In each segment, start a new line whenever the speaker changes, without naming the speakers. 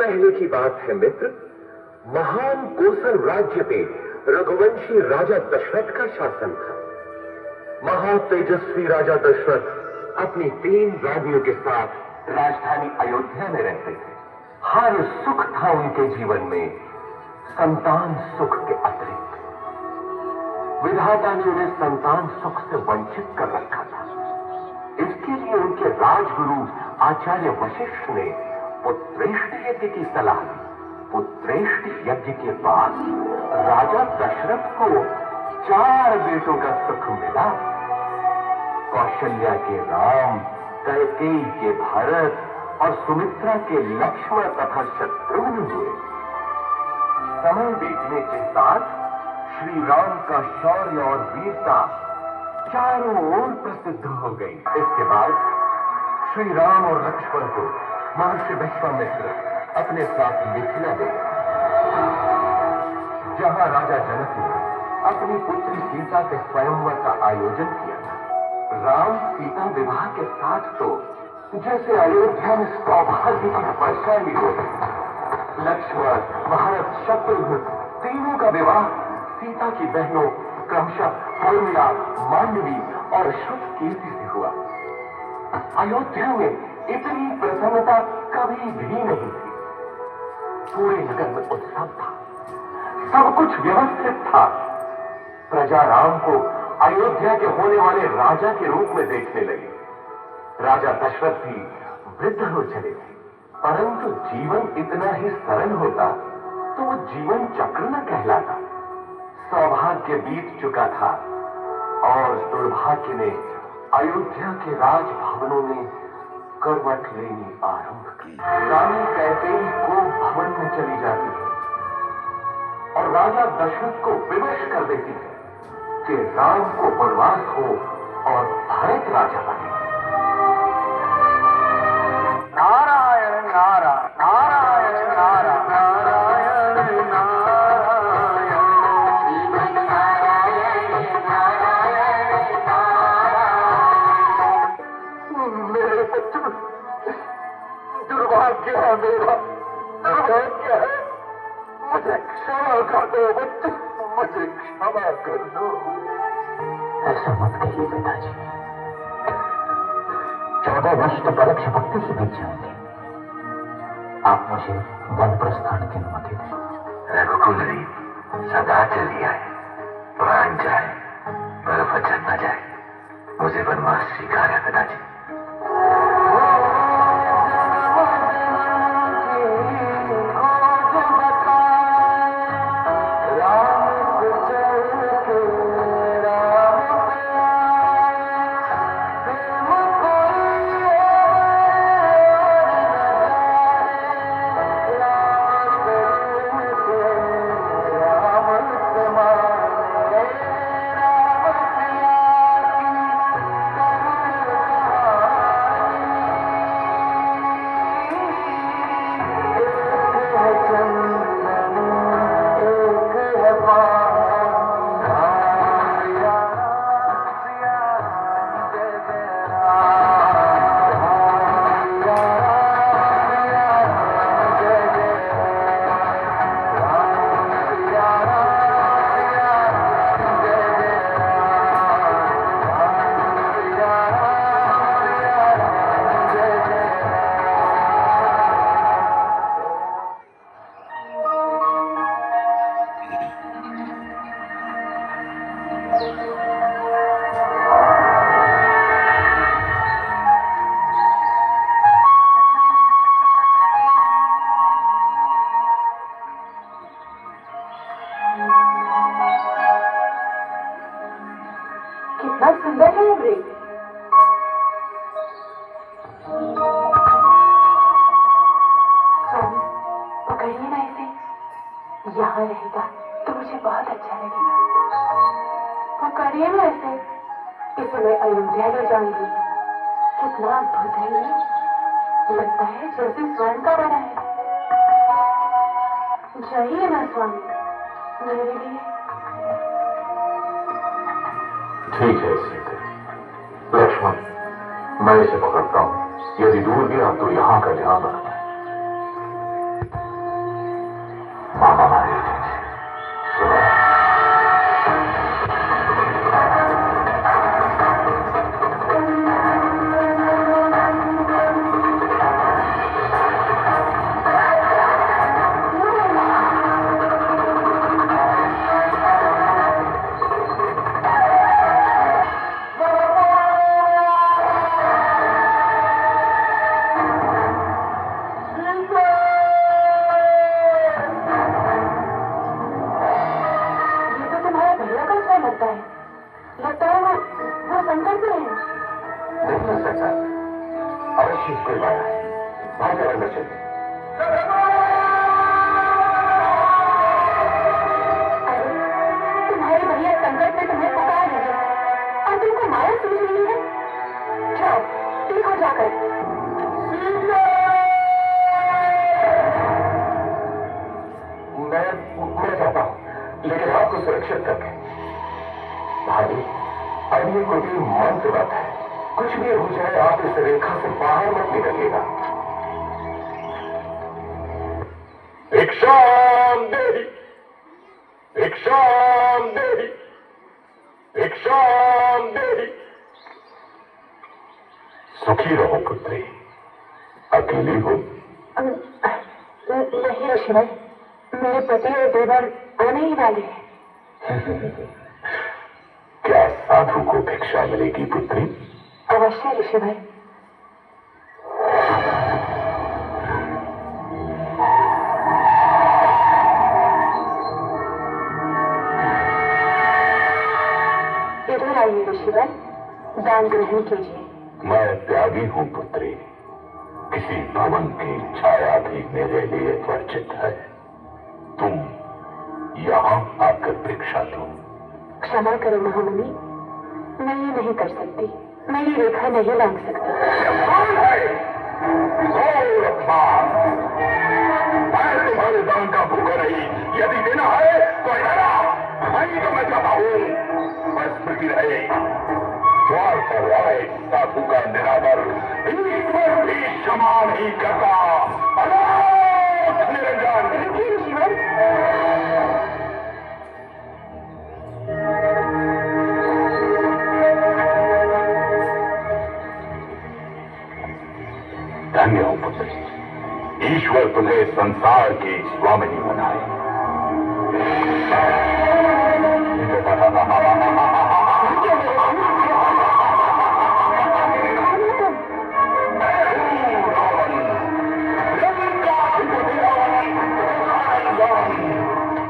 पहले की बात है मित्र, महान कोसल राज्य पे रघुवंशी राजा दशरथ का शासन था। महातेजस्वी राजा दशरथ अपनी 3 रानियों के साथ राजधानी अयोध्या में रहते थे। हर सुख था उनके जीवन में, संतान सुख के अतिरिक्त। विधाता ने उन्हें संतान सुख से वंचित कर रखा था। इसके लिए उनके राजगुरु आचार्य वशिष्ठ ने पुत्रेष्टि यज्ञ की सलाह दी। पुत्रेष्टि यज्ञ के बाद राजा दशरथ को 4 बेटों का सुख मिला। कौशल्या के राम, कैकेयी के भरत और सुमित्रा के लक्ष्मण तथा शत्रुघ्न हुए। समय बीतने के साथ श्री राम का शौर्य और वीरता चारों ओर प्रसिद्ध हो गई। इसके बाद श्री राम और लक्ष्मण को महर्षि विश्वामित्र अपने साथ मिथिला ले गए, जहां राजा जनक ने अपनी पुत्री सीता के स्वयंवर का आयोजन किया था। राम सीता विवाह के साथ तो जैसे अयोध्या में सौभाग्य की वर्षा ही हो गई। लक्ष्मण, भरत, शत्रुघ्न तीनों का विवाह सीता की बहनों क्रमशः उर्मिला, मांडवी और श्रुतकीर्ति से हुआ। अयोध्या में इतनी प्रसन्नता कभी भी नहीं थी। पूरे नगर में उत्सव था, सब कुछ व्यवस्थित था। प्रजा राम को अयोध्या के होने वाले राजा के रूप में देखने लगी। राजा दशरथ भी वृद्ध हो चले थे, परंतु जीवन इतना ही सरल होता तो वो जीवन चक्र न कहलाता। सौभाग्य बीत चुका था और दुर्भाग्य ने अयोध्या के राजभवनों में करवट लेनी आरंभ की। रानी कैकेयी को भवन में चली जाती है और राजा दशरथ को विवश कर देती है कि राम को वनवास हो और भरत राजा बने।
नारायण नारायण नारायण नारायण नारायण नारायण श्रीमन नारायण नारायण नारायण। मेरे बच्चों, दुर्भाग्य है मेरा, दुर्भाग्य है। मुझे क्षमा कर दो बच्चों, मुझे क्षमा कर दो।
ऐसा मत कहिए पिताजी, 14 वर्ष तो परोक्ष भक्ति से बीत जाएंगे। आप मुझे वन प्रस्थान की अनुमति दें।
रघुकुल रीत सदा चली आए, प्राण जाए पर वचन न जाए। मुझे वनवास स्वीकार है पिताजी।
कितना सुंदर है ये वृक्ष। स्वामी, पकड़िए ना इसे, यहाँ रहेगा तो मुझे बहुत अच्छा लगेगा। पकड़िए ना इसे, इसे मैं अयोध्या ले जाऊंगी। कितना अद्भुत है ये, लगता है जैसे स्वर्ण का बना है। जाइए ना स्वामी, मेरे लिए।
ठीक है सीता। लक्ष्मण, मैं इसे पकड़ता हूं। यदि दूर गया तो यहां का ध्यान रखना।
है।
भाग अंदर चलिए।
तुम्हारे भैया संकट में तुम्हें पुकार रहे हैं और तुमको माया सूझ रही है। जाओ देखो जाकर।
मैं चाहता हूं, लेकिन आपको सुरक्षित करके। भाभी, अब ये कोई मंत्र बात है, कुछ भी हो जाए आप इस रेखा से बाहर मत निकलिएगा।
भिक्षाम देहि, भिक्षाम देहि, भिक्षाम देहि। सुखी रहो पुत्री, अकेली हो?
नहीं ऋषिवर, मेरे पति और देवर आने ही वाले हैं।
क्या साधु को भिक्षा मिलेगी पुत्री?
अवश्य ऋषिवर। इधर आइए ऋषिवर, दान ग्रहण कीजिए।
मैं त्यागी हूं पुत्री, किसी भवन की छाया भी मेरे लिए वर्जित है। तुम यहां आकर भिक्षा दो।
क्षमा करो महामुनि, मैं ये नहीं कर सकती, मैं ये रेखा नहीं लांघ सकती।
मैं तुम्हारे दान का भूखा नहीं, यदि देना है तो नहीं तो मैं चाहता हूं। बस स्मृति रहे, द्वार पर आए साधु का निरादर ईश्वर भी क्षमा नहीं करता। अनाथ निरंजन।
ऋषिवर,
धन्य हो पुत्री, ईश्वर तुम्हें संसार की स्वामिनी बनाए।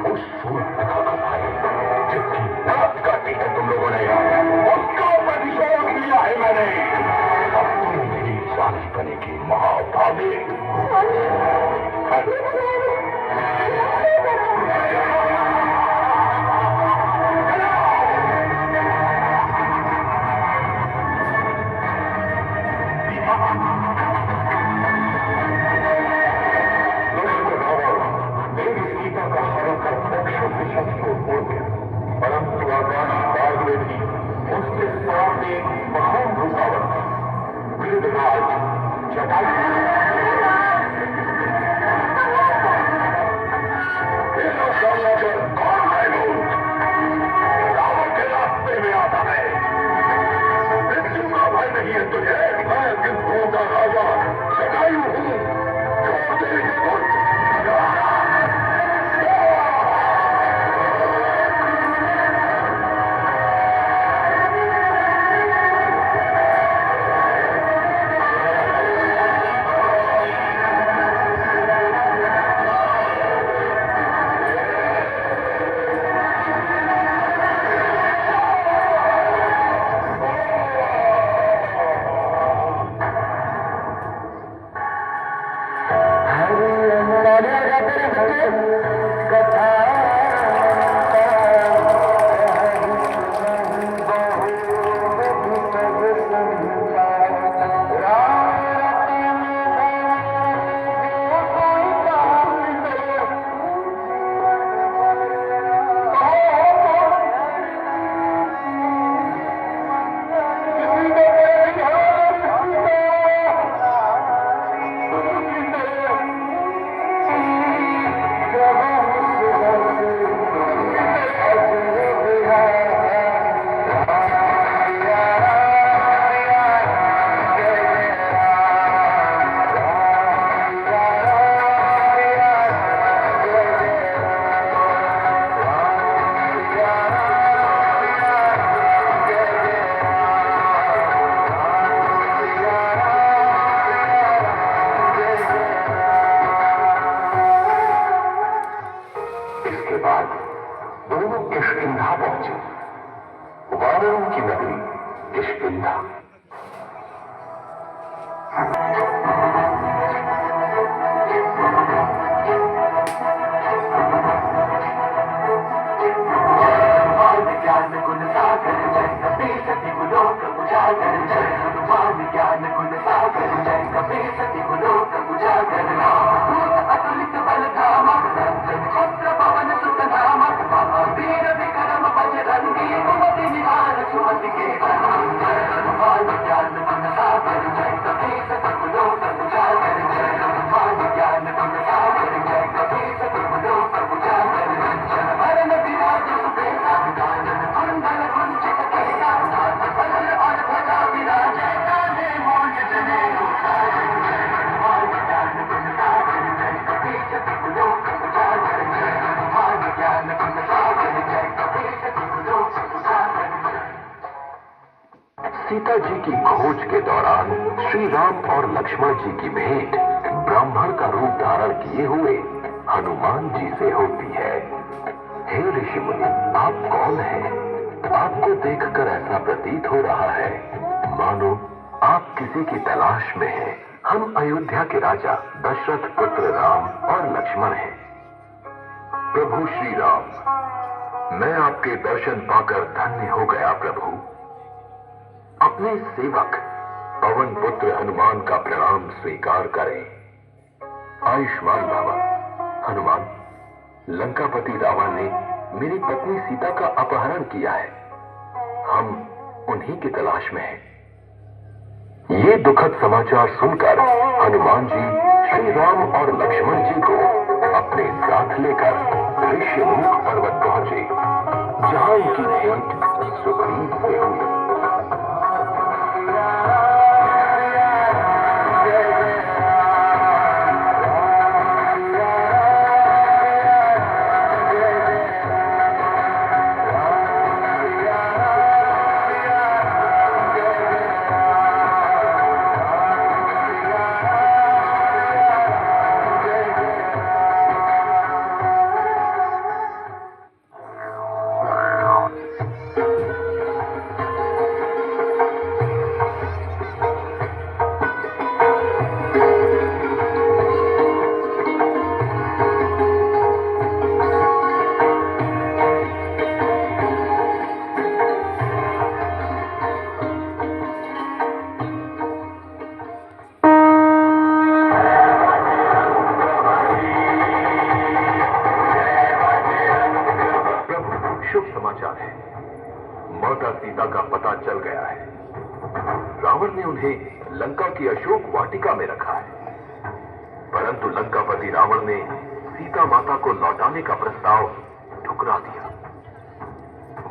उस सूर्य का भाई जिसकी नाक काटी है तुम लोगों ने, उसका प्रतिशोध लिया है मैंने। अब तुम मेरी रानी बनेगी महाभागे। परंतु आकाश मार्ग में भी उसके सामने महान रुकावट वृद्धराज जटायु। कौन है लोग? रावण के रास्ते में आता है। मृत्यु का भय नहीं है तुझे? मैं सिद्धों का राजा जटायु हूं। छोड़ दे ये बुत।
खोज के दौरान श्री राम और लक्ष्मण जी की भेंट ब्राह्मण का रूप धारण किए हुए हनुमान जी से होती है। हे ऋषि मुनि, आप कौन हैं? आपको देखकर ऐसा प्रतीत हो रहा है मानो आप किसी की तलाश में हैं। हम अयोध्या के राजा दशरथ पुत्र राम और लक्ष्मण हैं। प्रभु श्री राम, मैं आपके दर्शन पाकर धन्य हो गया प्रभु। अपने सेवक पवन पुत्र हनुमान का प्रणाम स्वीकार करें। आयुष्मान बाबा। हनुमान, लंकापति रावण ने मेरी पत्नी सीता का अपहरण किया है। हम उन्हीं की तलाश में हैं। ये दुखद समाचार सुनकर हनुमान जी श्री राम और लक्ष्मण जी को अपने साथ लेकर ऋषिमुख पर्वत पहुंचे, जहां उनकी भेंट सुग्रीव से हुई। शुभ समाचार है, माता सीता का पता चल गया है। रावण ने उन्हें लंका की अशोक वाटिका में रखा है, परंतु लंकापति रावण ने सीता माता को लौटाने का प्रस्ताव ठुकरा दिया।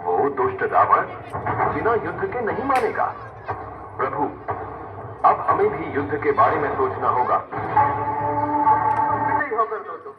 वो दुष्ट रावण बिना युद्ध के नहीं मानेगा। प्रभु, अब हमें भी युद्ध के बारे में सोचना होगा। नहीं होकर दो तो।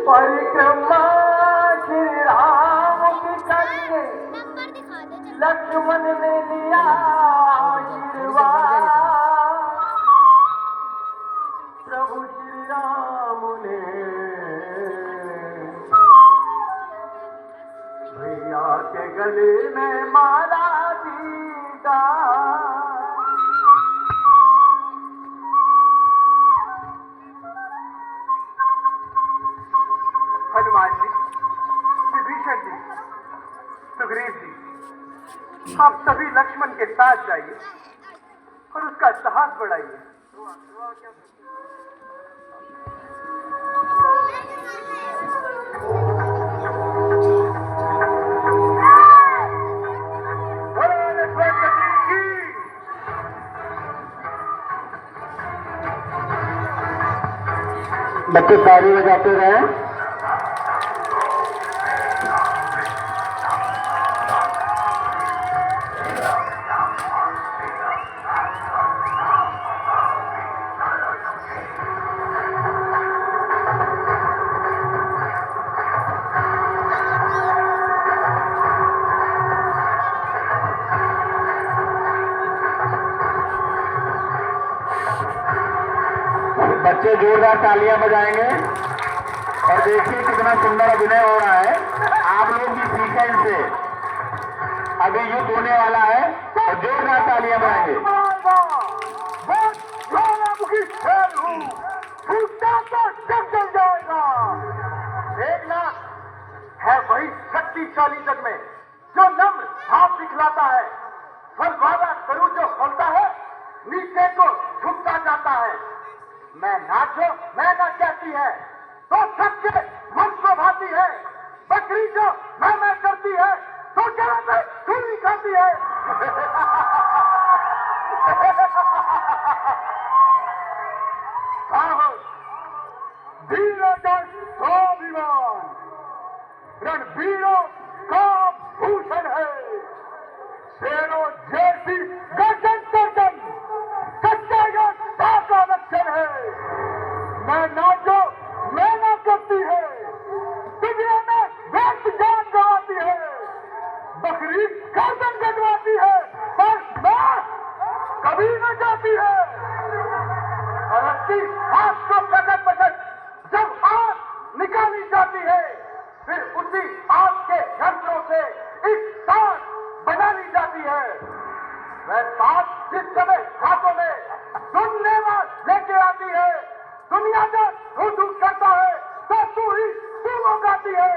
परिक्रमा श्री राम की करके लक्ष्मण ने लिया आशीर्वाद। प्रभु श्री राम ने भैया के गले में माला दीदा। हनुमान जी, विभीषण जी, सुग्रीव जी, आप सभी लक्ष्मण के साथ जाइए और उसका साहस बढ़ाइए।
बच्चे ताली बजाते रहे। बच्चे जोरदार तालियां बजाएंगे और देखिए कितना सुंदर अभिनय हो रहा है। आप लोग भी सीखें इनसे। अभी युद्ध होने वाला है और जोरदार तालियां बजाएंगे।
देखना है वही शक्तिशाली जग में जो नम्र भाव दिखलाता है, फलवादा करूं जो फलता है, नीचे को झुकता जाता है। मैं नाचो मैं ना कहती है तो सबके मन को भाती है। बकरी जो मैं करती है तो क्या मैं खून खाती है। साहस वीरों का स्वाभिमान रणवीरों का भूषण है। शेरों जैसी गर्दन गर्दन सच्चाई का लक्षण है। मैं ना जो मैं ना करती है दुनिया में व्यर्थ जान गवाती है। बकरी गर्दन कटवाती है पर मैं कभी न जाती है। रस्सी हाथ को पकड़ पकड़ जब आग निकाली जाती है फिर उसी आग के यंत्रों से एक तार बना ली जाती है। वह तार जिस समय हाथों में सुननेवा लेके आती है दुनिया का धू करता है तो तू ही तू गाती है।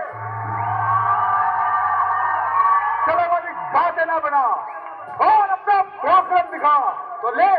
चलो वाली बातें ना बना और अपना प्रॉब्लम दिखा तो ले।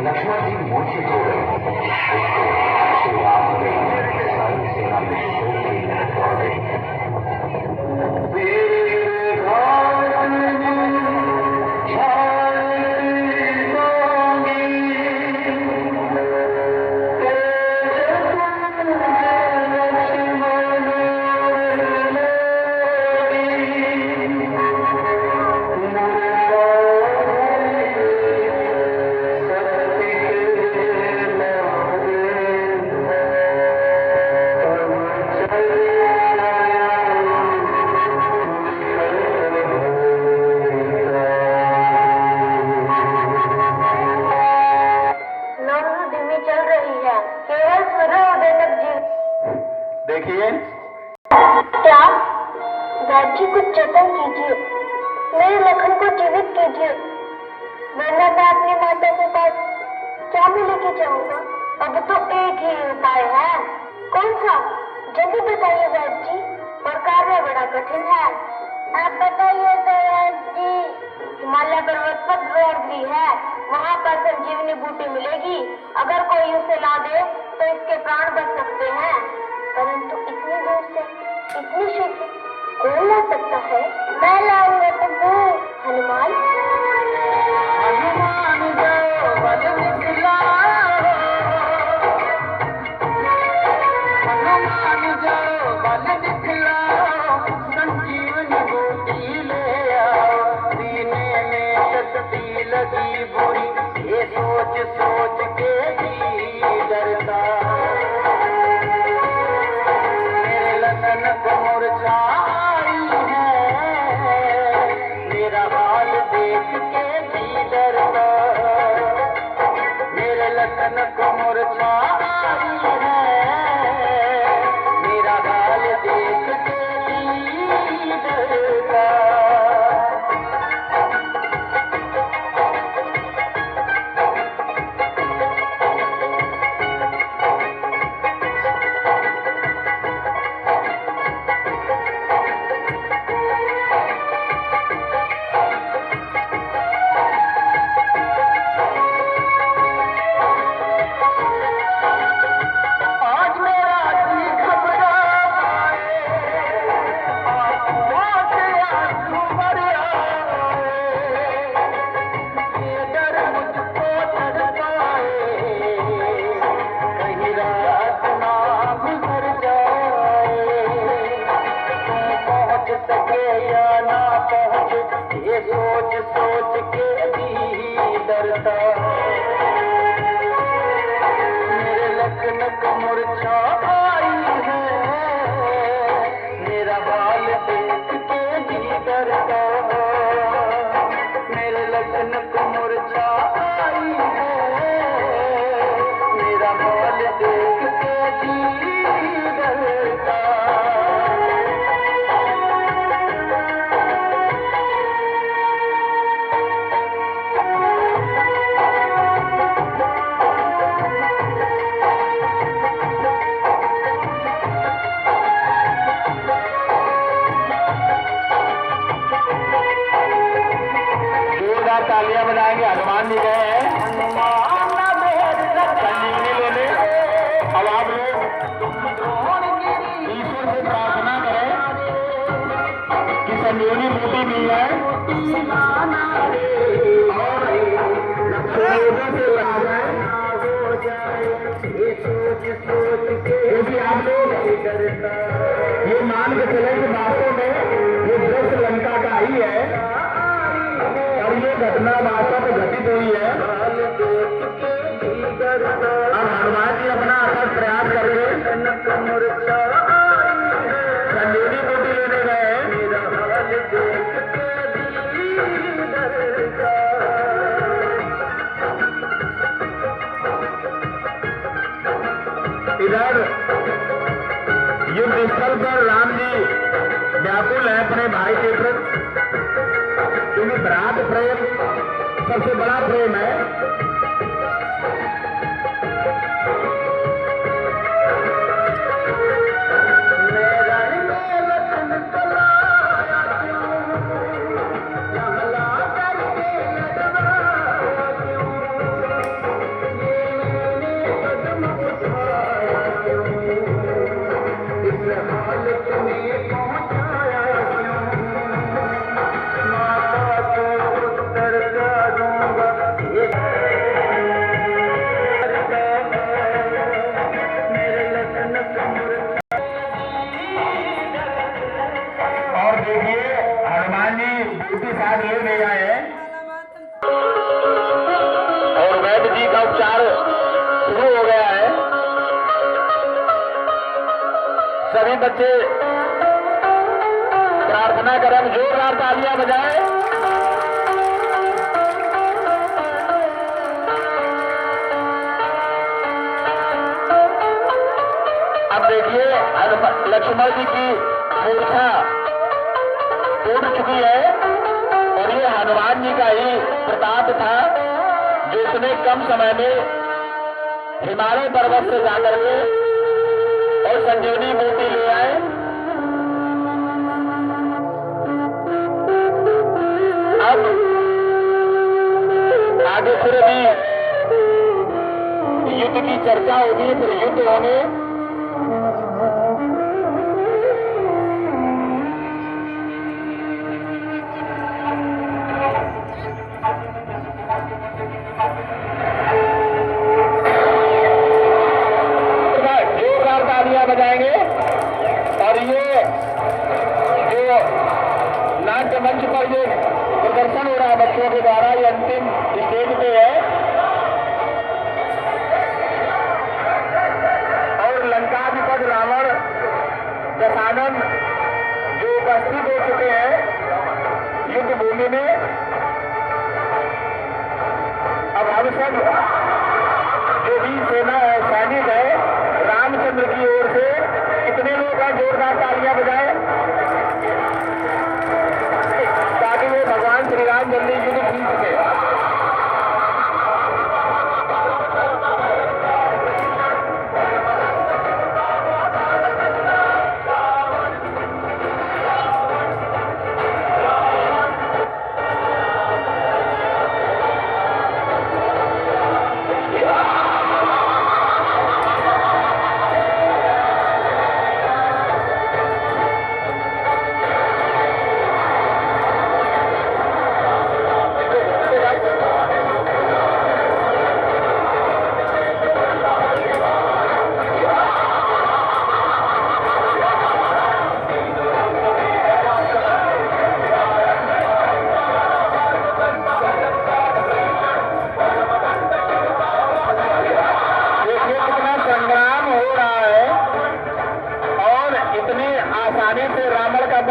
लक्ष्मण जी मूर्छित हो गए। श्री राम सारी सेना में शोक की लहर दौड़ गई।
देखिए
क्या राज्य को जतन कीजिए, मेरे लखन को जीवित कीजिए, वरना मैं अपनी माता के पास क्या में लेके जाऊंगा। अब तो एक ही उपाय है। कौन सा? जल्दी बताइए वैद्य जी, और कार्य बड़ा कठिन है। आप बताइए तो वैद्य जी। हिमालय पर्वत पर द्रोणगिरी है, वहाँ पर संजीवनी बूटी मिलेगी। अगर कोई उसे ला दे तो इसके प्राण बच सकते हैं, परंतु इतनी दूर से इतनी शीघ्र कौन ला सकता है? मैं लाऊंगा तो हनुमान। हनुमान जाओ बल दिखलाओ, हनुमान जाओ बल दिखलाओ, संजीवनी बूटी ले आओ। सीने में शक्ति लगी बुरी, ये सोच सोच के जी डरता। मुरझाई है, मेरा हाल देख के जी डरता। मेरे लखन को मुरझाई है, मेरा हाल देख के जी डरता। सोच सोच के भी डरता। मेरे लखन को मुरझाई है, मेरा हाल देख के भी डरता। मेरे लखन को मुरझाई है, मेरा हाल देख के भी डरता।
संजीवनी बूटी भी है और सुयोजन से कहा जाए क्योंकि आप लोग ये मान के चले कि वास्तव में ये दृश्य लंका का ही है और ये घटना वास्तव में घटित हुई है। अब हनुमान जी अपना अथक प्रयास करके संजीवनी बूटी लेने गए। इधर युद्ध स्थल पर राम जी व्याकुल है अपने भाई के प्रति, क्योंकि भ्रात प्रेम सबसे बड़ा प्रेम है। और वैद्य जी का उपचार शुरू हो गया है। सभी बच्चे प्रार्थना करें, जोरदार तालियां बजाएं। अब देखिए लक्ष्मण जी की मूर्छा टूट चुकी है और ये हनुमान जी का ही प्रताप था जो इतने कम समय में हिमालय पर्वत से जाकर के और संजीवनी बूटी ले आए। अब आगे फिर भी युद्ध की चर्चा होगी, फिर युद्ध होंगे। बजाएंगे और ये जो नाट्य मंच पर जो प्रदर्शन हो रहा है बच्चों के द्वारा, ये अंतिम स्टेज पे है और लंकाधिपति रावण दशानन जो उपस्थित हो चुके हैं युद्ध भूमि में। अब हम सब जो भी सेना है, सैनिक है, रामचंद्र की ओर से कितने लोग हैं, जोरदार तालियां बजाएं ताकि वो भगवान श्री राम जल्दी युद्ध जीत सके।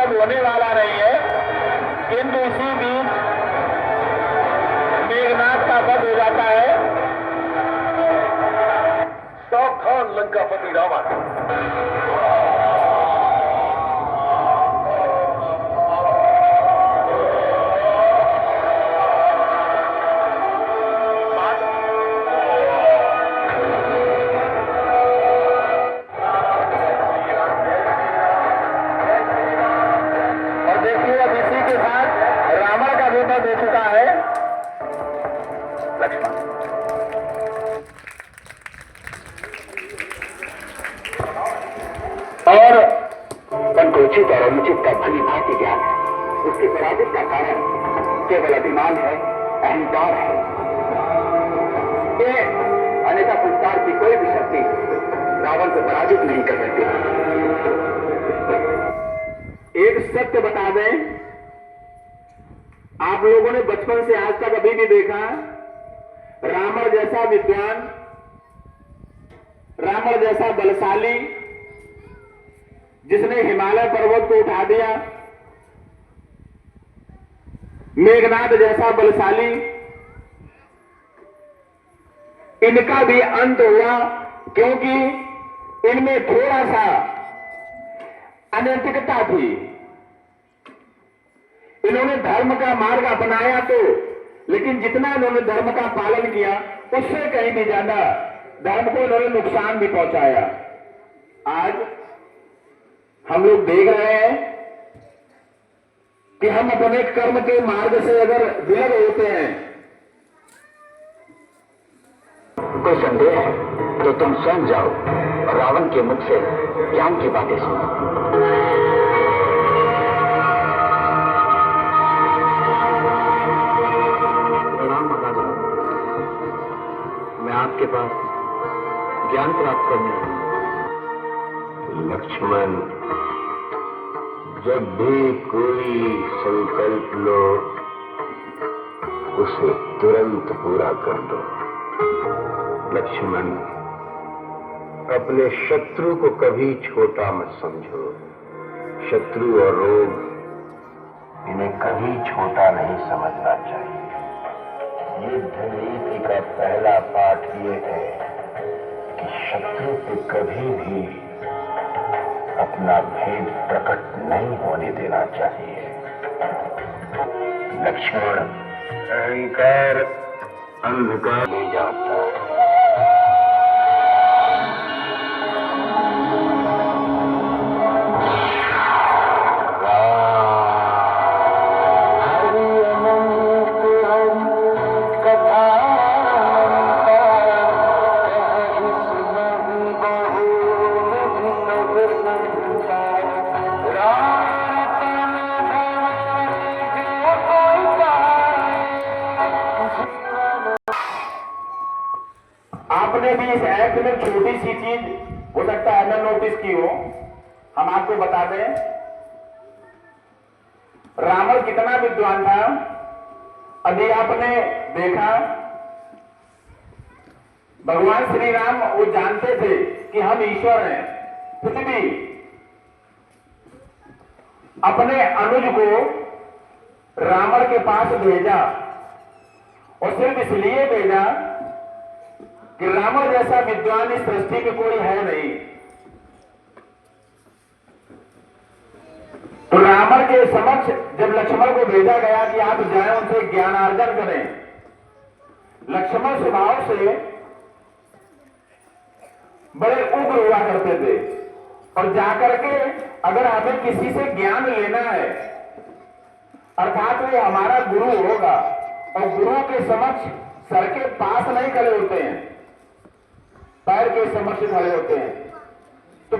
होने वाला नहीं है, किंतु इसी बीच मेघनाथ का वध हो जाता है।
सावधान लंकापति रावण,
दे चुका है
लक्ष्मण।
और संकोचित और अनुचित का भली भांति ज्ञान है।
उसकी पराजित का कारण केवल अभिमान है, अहंकार है। ये अन्यथा संसार की कोई भी शक्ति रावण को पराजित नहीं कर सकती।
एक सत्य बता दें, आप लोगों ने बचपन से आज तक अभी भी देखा, रावण जैसा विद्वान, रावण जैसा बलशाली, जिसने हिमालय पर्वत को उठा दिया, मेघनाद जैसा बलशाली, इनका भी अंत हुआ क्योंकि इनमें थोड़ा सा अनैतिकता थी। इन्होंने धर्म का मार्ग अपनाया तो, लेकिन जितना इन्होंने धर्म का पालन किया उससे कहीं भी ज्यादा धर्म को इन्होंने नुकसान भी पहुंचाया। आज हम लोग देख रहे हैं कि हम अपने कर्म के मार्ग से अगर विलग होते हैं,
कोई संदेह है तो तुम स्वयं जाओ और रावण के मुख से ज्ञान की बातें सुनो। प्रणाम महाराज, मैं आपके पास ज्ञान प्राप्त करने आया हूं।
लक्ष्मण, जब भी कोई संकल्प लो उसे तुरंत पूरा कर दो। लक्ष्मण, अपने शत्रु को कभी छोटा मत समझो। शत्रु और रोग, इन्हें कभी छोटा नहीं समझना चाहिए। युद्ध नीति का पहला पाठ ये है कि शत्रु को कभी भी अपना भेद प्रकट नहीं होने देना चाहिए। लक्ष्मण, अहंकार अंधकार ले जाता है।
आपने भी इस एक्ट में छोटी सी चीज हो सकता है न नोटिस की हो, हम आपको बता दें, रावण कितना विद्वान था। अभी आपने देखा, भगवान श्री राम वो जानते थे कि हम ईश्वर हैं, फिर भी अपने अनुज को रावण के पास भेजा, और सिर्फ इसलिए भेजा कि रावण जैसा विद्वान इस सृष्टि में कोई है नहीं। तो रावण के समक्ष जब लक्ष्मण को भेजा गया कि आप जाएं उनसे ज्ञानार्जन करें, लक्ष्मण स्वभाव से बड़े उग्र हुआ करते थे, और जाकर के अगर हमें किसी से ज्ञान लेना है, अर्थात वो हमारा गुरु होगा, और गुरु के समक्ष सर के पास नहीं खड़े होते हैं, पैर के समक्ष खड़े होते हैं। तो